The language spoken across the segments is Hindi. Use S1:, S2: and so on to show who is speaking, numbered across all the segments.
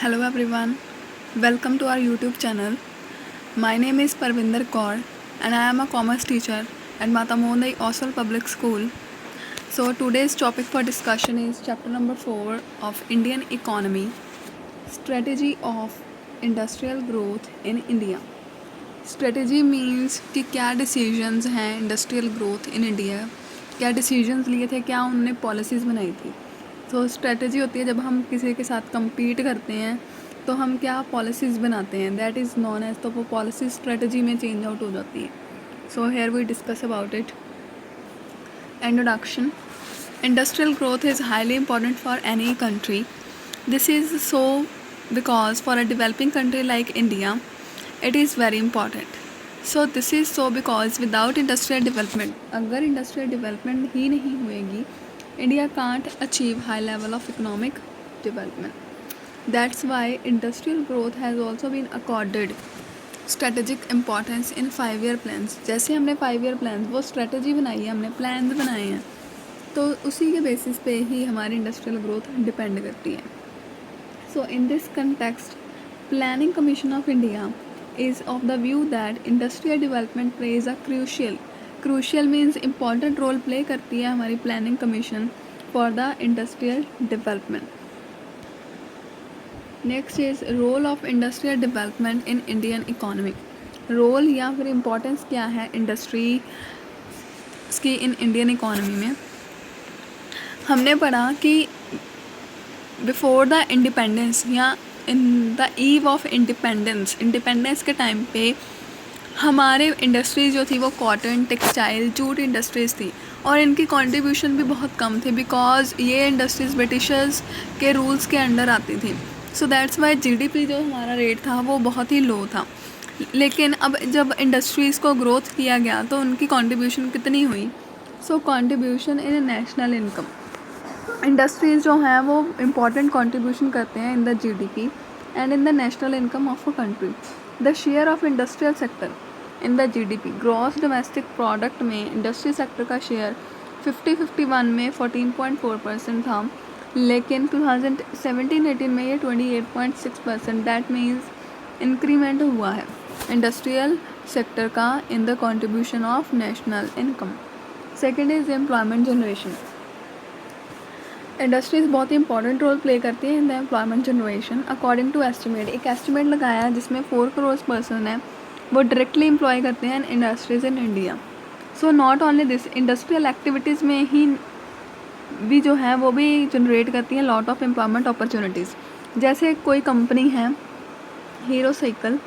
S1: Hello everyone, welcome to our YouTube channel. My name is Parvinder Kaur and I am a commerce teacher at Matamondai Oswal Public School. So today's topic for discussion is chapter number 4 of Indian Economy, Strategy of Industrial Growth in India. Strategy means कि क्या decisions हैं industrial growth in India, क्या decisions लिए थे, क्या उन्होंने policies बनाई थी. तो स्ट्रेटजी होती है जब हम किसी के साथ compete करते हैं तो हम क्या पॉलिसीज़ बनाते हैं, दैट इज़ नॉन एज, तो वो पॉलिसी स्ट्रेटजी में चेंज आउट हो जाती है. So here we discuss about it. Introduction. Industrial growth is highly important for any country. This is so because for a developing country like India it is very important. So this is so because without industrial development, अगर इंडस्ट्रियल डेवलपमेंट ही नहीं होएगी, India can't achieve high level of economic development. That's why industrial growth has also been accorded strategic importance in 5-year plans. जैसे हमने 5-year plans, वो strategy बनाई है, हमने plans बनाए हैं, तो उसी के basis पे ही हमारी industrial growth depend करती है. So in this context, Planning Commission of India is of the view that industrial development plays a crucial means important role play करती है हमारी Planning Commission for the industrial development. Next is role of industrial development in Indian economy. Role या फिर इम्पोर्टेंस क्या है इंडस्ट्री की इन इंडियन इकोनॉमी में. हमने पढ़ा कि बिफोर द इंडिपेंडेंस या in the eve of independence के टाइम पे हमारे इंडस्ट्रीज जो थी वो कॉटन, टेक्सटाइल, जूट इंडस्ट्रीज़ थी और इनकी कंट्रीब्यूशन भी बहुत कम थी बिकॉज ये इंडस्ट्रीज़ ब्रिटिशर्स के रूल्स के अंडर आती थी. सो दैट्स वाई जीडीपी जो हमारा रेट था वो बहुत ही लो था. लेकिन अब जब इंडस्ट्रीज़ को ग्रोथ किया गया तो उनकी कंट्रीब्यूशन कितनी हुई. So contribution in national income, industries जो हैं वो इम्पॉर्टेंट कंट्रीब्यूशन करते हैं in the GDP and in the national income of a country. The share of industrial sector in the GDP, gross domestic product में इंडस्ट्री सेक्टर का शेयर 50-51 में 14.4% था, लेकिन 2017-18 में ये 28.6%, दैट मीन्स इंक्रीमेंट हुआ है इंडस्ट्रियल सेक्टर का in the contribution of national income. Second is employment generation. Industries बहुत ही इंपॉर्टेंट रोल प्ले करती है in the employment generation. According to estimate, एक एस्टिमेट लगाया जिसमें 4 करोड़ पर्सन है वो डायरेक्टली एम्प्लॉय करते हैं industries in India. So not only this, industrial activities में ही भी जो है वो भी जनरेट करती हैं लॉट ऑफ एम्प्लॉयमेंट अपॉर्चुनिटीज़. जैसे कोई कंपनी है हीरो साइकिल,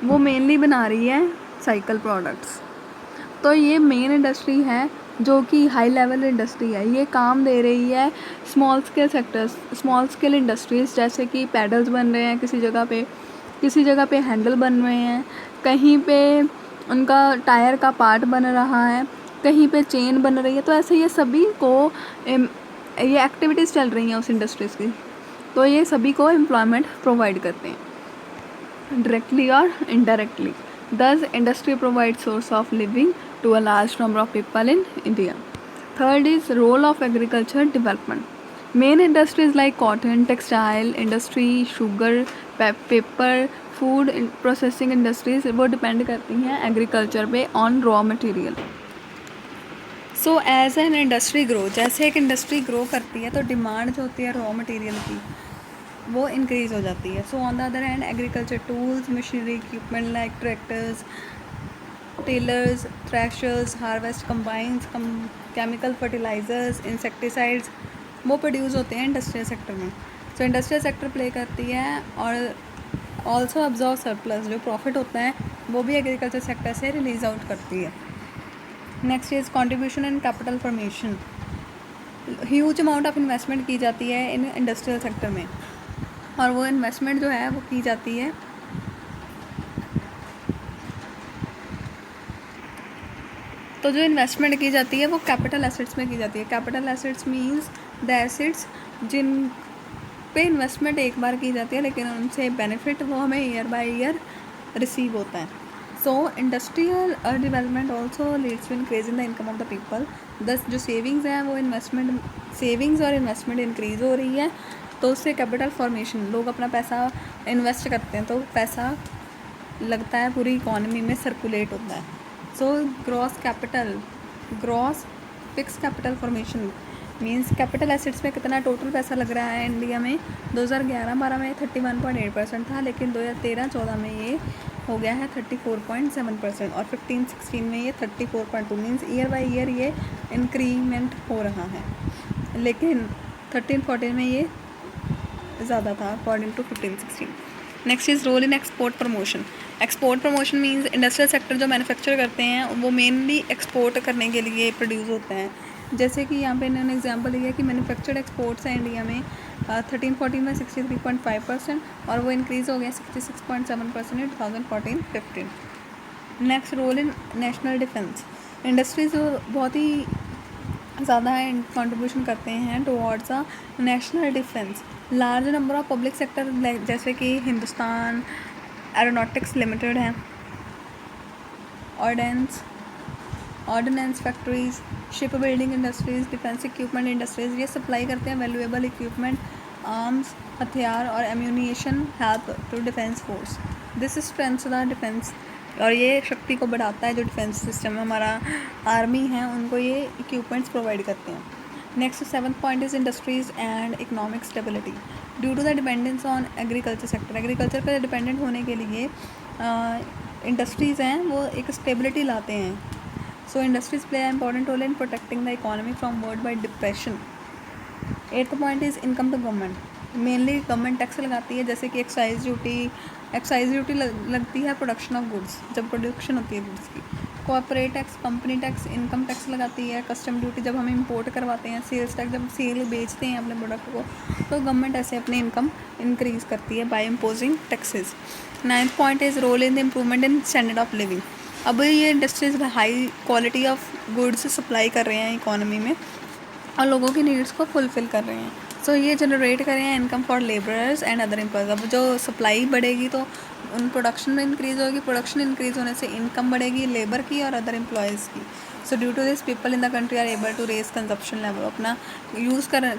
S1: वो मेनली बना रही है साइकिल प्रोडक्ट्स, तो ये मेन इंडस्ट्री है जो कि हाई लेवल इंडस्ट्री है. ये काम दे रही है small scale sectors, small scale industries, जैसे कि पैडल्स बन रहे हैं किसी जगह पे हैंडल बन रहे हैं, कहीं पे उनका टायर का पार्ट बन रहा है, कहीं पे चेन बन रही है. तो ऐसे ये सभी को ये एक्टिविटीज़ चल रही हैं उस इंडस्ट्रीज़ की, तो ये सभी को एम्प्लॉयमेंट प्रोवाइड करते हैं डायरेक्टली और indirectly. Thus, industry provides source of living to a large number of people in India. Third is role of agriculture development. Main industries like cotton, textile industry, sugar, paper, food processing industries वो depend करती हैं agriculture पे on raw material. So as an industry grow, जैसे एक इंडस्ट्री ग्रो करती है तो डिमांड जो होती है रॉ मटेरियल की वो इंक्रीज़ हो जाती है. So on the other hand agriculture tools, machinery, equipment like tractors, tillers, threshers, harvest combines, chemical fertilizers, insecticides वो प्रोड्यूस होते हैं इंडस्ट्रियल सेक्टर में. सो इंडस्ट्रियल सेक्टर प्ले करती है और ऑल्सो अब्जॉर्व सरप्लस, जो प्रॉफिट होता है वो भी एग्रीकल्चर सेक्टर से रिलीज आउट करती है. Next is contribution in capital formation. Huge amount of investment की जाती है इन इंडस्ट्रियल सेक्टर में और वो इन्वेस्टमेंट जो है वो की जाती है तो जो इन्वेस्टमेंट की जाती है वो कैपिटल एसेट्स में की जाती है. Capital assets means the assets जिन पे इन्वेस्टमेंट एक बार की जाती है लेकिन उनसे बेनिफिट वो हमें ईयर बाय ईयर रिसीव होता है. So industrial development also leads to increase in the income of the people. दस जो सेविंग्स हैं वो सेविंग्स और इन्वेस्टमेंट इंक्रीज़ हो रही है तो उससे कैपिटल फॉर्मेशन, लोग अपना पैसा इन्वेस्ट करते हैं तो पैसा लगता है पूरी इकोनॉमी में सर्कुलेट होता है। So gross fix capital formation means capital assets में कितना टोटल पैसा लग रहा है इंडिया में। 2011-12 में 31.8% था, लेकिन 2013-14 में ये हो गया है 34.7% और 15-16 में ये 34.2 मीन्स ईयर बाय ईयर ये इंक्रीमेंट हो रहा है, लेकिन 13-14 में ये ज़्यादा था according to 15-16। Next is role in export promotion. Export promotion means industrial sector जो मैन्युफैक्चर करते हैं वो मेनली एक्सपोर्ट करने के लिए प्रोड्यूस होते हैं। जैसे कि यहाँ पे इन्होंने एग्जांपल दिया कि मैन्युफैक्चर्ड एक्सपोर्ट्स हैं इंडिया में 13-14 में 63.5% और वो इंक्रीज़ हो गया 66.7% in 2014-15। Next role in national defence. Industries बहुत ही ज़्यादा कंट्रीब्यूशन करते हैं towards a national defence. Large number of public sector जैसे कि हिंदुस्तान एरोनॉटिक्स लिमिटेड है, ordnance factories, ship building industries, defence equipment industries, ये सप्लाई करते हैं वैल्यूएबल इक्विपमेंट, आर्म्स, हथियार और ammunition help to defence force. This strengthens the defence, और ये शक्ति को बढ़ाता है जो डिफेंस सिस्टम हमारा आर्मी है उनको ये इक्विपमेंट्स प्रोवाइड करते हैं। Next 7th point is industries and economic stability. Due to the dependence on agriculture sector, agriculture पर डिपेंडेंट होने के लिए इंडस्ट्रीज़ हैं वो एक स्टेबिलिटी लाते हैं। So industries play important role in protecting the economy from worldwide depression. 8th point is income to government. Mainly government tax लगाती है, जैसे कि एक्साइज ड्यूटी लगती है प्रोडक्शन ऑफ गुड्स, जब प्रोडक्शन होती है गुड्स की। Corporate tax, company tax, income tax लगाती है। कस्टम ड्यूटी जब हम इंपोर्ट करवाते हैं, सेल्स टैक्स जब सेल बेचते हैं अपने प्रोडक्ट को, तो गवर्नमेंट ऐसे अपनी इनकम इंक्रीज़ करती है by imposing taxes. 9th point is role in the improvement in standard of living. अब ये industries high quality of goods supply कर रहे हैं इकोनॉमी में और लोगों की नीड्स को फुलफ़िल कर रहे हैं। सो ये जनरेट कर रहे हैं income for labourers and other employees. अब जो सप्लाई बढ़ेगी तो उन प्रोडक्शन में इंक्रीज़ होगी, प्रोडक्शन इंक्रीज़ होने से इनकम बढ़ेगी लेबर की और अदर एम्प्लॉयज़ की। So due to this people in the country are able to raise consumption level, अपना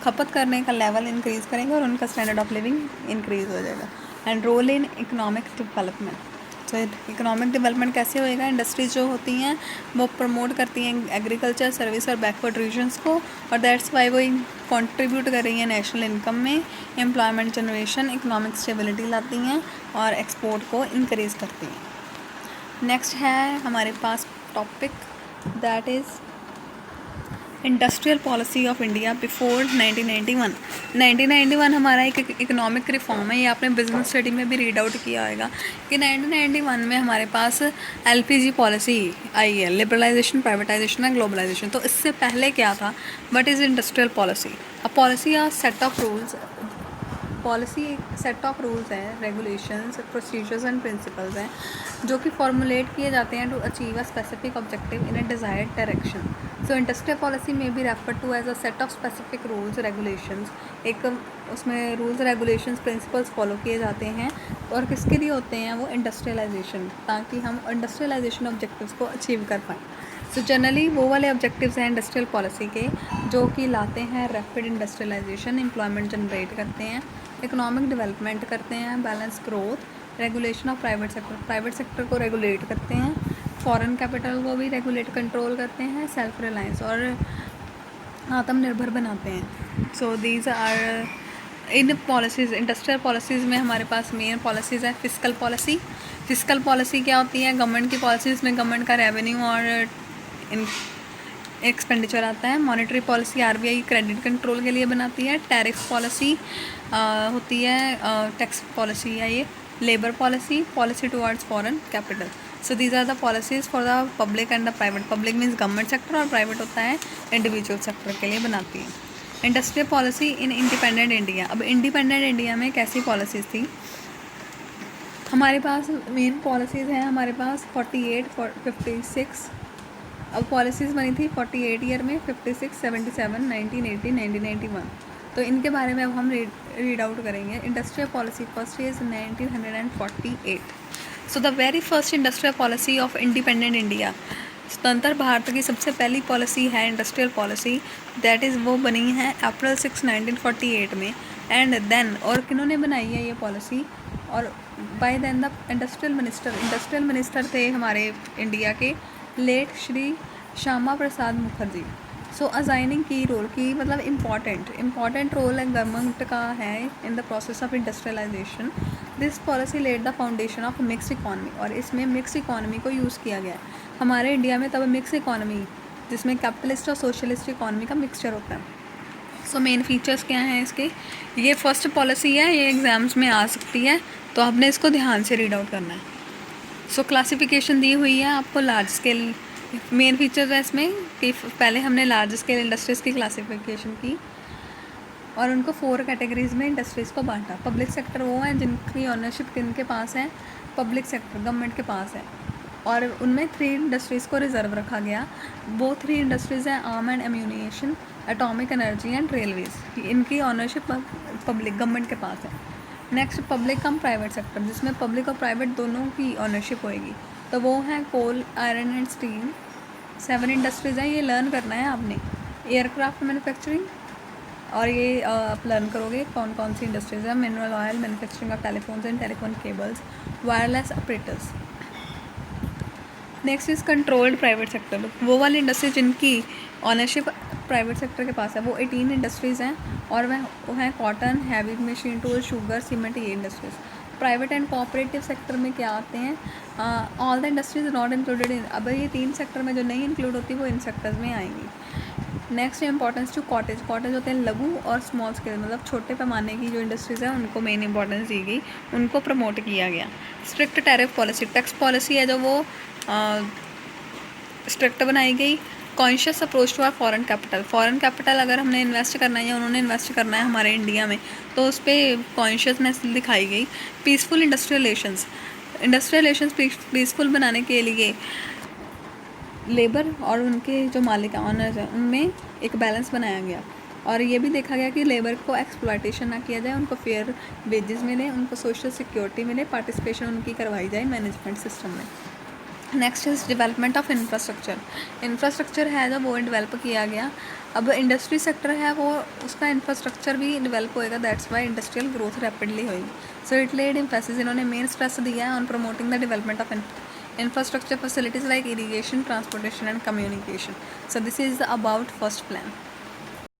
S1: खपत करने का लेवल इंक्रीज़ करेंगे और उनका स्टैंडर्ड ऑफ लिविंग इंक्रीज़ हो जाएगा। And role in economic development. तो इकोनॉमिक डेवलपमेंट कैसे होएगा? इंडस्ट्रीज जो होती हैं वो प्रमोट करती हैं एग्रीकल्चर, सर्विस और बैकवर्ड रीजन्स को, और दैट्स वाई वो कंट्रीब्यूट कर रही हैं नेशनल इनकम में, एम्प्लॉयमेंट जनरेशन, इकोनॉमिक स्टेबिलिटी लाती हैं और एक्सपोर्ट को इंक्रीज़ करती हैं। नेक्स्ट है हमारे पास topic that is industrial policy of India before 1991। 1991 हमारा एक इकोनॉमिक रिफॉर्म है, ये आपने बिजनेस स्टडी में भी रीड आउट किया होगा कि 1991 में हमारे पास LPG पॉलिसी आई है, लिबरलाइजेशन, प्राइवेटाइजेशन एंड ग्लोबलाइजेशन। तो इससे पहले क्या था? What is industrial policy? A policy are set of rules, policy एक सेट ऑफ रूल्स हैं, रेगुलेशंस, प्रोसीजर्स एंड प्रिंसिपल्स हैं जो कि फॉर्मुलेट किए जाते हैं to achieve a specific objective in a desired direction. So industrial policy में भी refer to as a set of specific rules regulations. एक उसमें रूल्स रेगुलेशंस प्रिंसिपल्स फॉलो किए जाते हैं और किसके लिए होते हैं वो? इंडस्ट्रियलाइजेशन, ताकि हम इंडस्ट्रियलाइजेशन ऑब्जेक्टिव्स को अचीव कर पाएँ। सो जनरली वो वाले ऑब्जेक्टिव्स हैं इंडस्ट्रियल पॉलिसी के जो कि लाते हैं रैपिड इंडस्ट्रियलाइजेशन, एम्प्लॉयमेंट जनरेट करते हैं, इकोनॉमिक डेवलपमेंट करते हैं, balance growth, regulation of private sector को रेगुलेट करते हैं, फॉरेन कैपिटल को भी रेगुलेट कंट्रोल करते हैं, सेल्फ रिलायंस और आत्मनिर्भर बनाते हैं। So these are in policies. Industrial policies में हमारे पास मेन पॉलिसीज़ है फिस्कल पॉलिसी। फिस्कल पॉलिसी क्या होती है? गवर्नमेंट की पॉलिसीज़ में गवर्नमेंट का रेवेन्यू और एक्सपेंडिचर आता है। Monetary policy RBI credit control के लिए बनाती है। टैरिफ पॉलिसी होती है, टैक्स पॉलिसी है ये। Labour policy towards foreign capital. So these are the policies for the public and the private. Public means government sector और प्राइवेट होता है इंडिविजुअल सेक्टर के लिए बनाती है। Industrial policy in independent India. अब इंडिपेंडेंट इंडिया में कैसी पॉलिसीज़ थी? हमारे पास मेन पॉलिसीज़ हैं हमारे पास 48, 56। अब पॉलिसीज़ बनी थी 48 ईयर में, 56, 77, 1980, 1991। तो इनके बारे में अब हम रीड आउट करेंगे। Industrial policy first is 1948। So the very first industrial policy of independent India, स्वतंत्र भारत की सबसे पहली पॉलिसी है इंडस्ट्रियल पॉलिसी, दैट इज़ वो बनी है अप्रैल 6, 1948 में। एंड देन, और किन्होंने बनाई है ये पॉलिसी, और by then the industrial minister थे हमारे इंडिया के late Shri Shyama Prasad Mukherjee. So assigning की रोल की मतलब इम्पॉर्टेंट रोल गवर्नमेंट का है in the process of industrialization. This policy laid the foundation of mix economy, और इसमें मिक्स इकॉनमी को यूज़ किया गया है हमारे इंडिया में। तब मिक्स इकॉनमी जिसमें कैपिटलिस्ट और सोशलिस्ट इकॉनमी का मिक्सचर होता है। सो मेन फीचर्स क्या हैं इसके, ये फर्स्ट पॉलिसी है, ये एग्ज़ाम्स में आ सकती है, तो आपने इसको ध्यान से रीड आउट करना है। सो क्लासिफिकेशन दी हुई है आपको लार्ज स्केल। मेन फीचर्स है इसमें कि पहले हमने लार्ज स्केल इंडस्ट्रीज़ की क्लासिफिकेशन की और उनको 4 कैटेगरीज में इंडस्ट्रीज़ को बांटा। पब्लिक सेक्टर वो हैं जिनकी ऑनरशिप किनके पास है, पब्लिक सेक्टर गवर्नमेंट के पास है, और उनमें 3 इंडस्ट्रीज़ को रिजर्व रखा गया। वो 3 इंडस्ट्रीज़ हैं arm and ammunition, atomic energy and Railways. इनकी ऑनरशिप पब्लिक गवर्नमेंट के पास है। नेक्स्ट पब्लिक कम प्राइवेट सेक्टर, जिसमें पब्लिक और प्राइवेट दोनों की ऑनरशिप होएगी, तो वो हैं कोल, आयरन एंड स्टील। 7 इंडस्ट्रीज़ हैं, ये लर्न करना है आपने। एयरक्राफ्ट मैन्युफैक्चरिंग, और ये आप लर्न करोगे कौन कौन सी इंडस्ट्रीज़ हैं। Mineral oil, manufacturing of telephones and telephone cables, wireless operators. Next is controlled private sector, वो वाली इंडस्ट्री जिनकी ऑनरशिप प्राइवेट सेक्टर के पास है, वो 18 इंडस्ट्रीज़ हैं, और वह हैं cotton, heavy machine tool, sugar, cement, ये industries. Private and cooperative sector में क्या आते हैं, all the industries not included in. अब ये 3 सेक्टर में जो नहीं इंक्लूड होती वो इन सेक्टर्स में आएंगी। नेक्स्ट इंपॉर्टेंस टू कॉटेज होते हैं लघु और स्मॉल स्केल, मतलब छोटे पैमाने की जो इंडस्ट्रीज़ हैं उनको मेन इंपॉर्टेंस दी गई, उनको प्रमोट किया गया। Strict tariff policy, tax policy है जो वो स्ट्रिक्ट बनाई गई। Conscious approach to our foreign capital अगर हमने इन्वेस्ट करना है या उन्होंने इन्वेस्ट करना है हमारे इंडिया में, तो उस पर कॉन्शियसनेस दिखाई गई। पीसफुल इंडस्ट्रियल रिलेशंस पीसफुल बनाने के लिए लेबर और उनके जो मालिक ऑनर्स हैं उनमें एक बैलेंस बनाया गया, और ये भी देखा गया कि लेबर को एक्सप्लॉयटेशन ना किया जाए, उनको फेयर वेजेस मिले, उनको सोशल सिक्योरिटी मिले, पार्टिसिपेशन उनकी करवाई जाए मैनेजमेंट सिस्टम में। Next is development of infrastructure है जो वो डेवलप किया गया। अब इंडस्ट्री सेक्टर है वो उसका इंफ्रास्ट्रक्चर भी डेवलप होएगा, that's why industrial growth rapidly होगी। सो इट लेड एम्फेसिस, इन्होंने मेन स्ट्रेस दिया है on promoting the development of infrastructure facilities like irrigation, transportation and communication. So this is about first plan.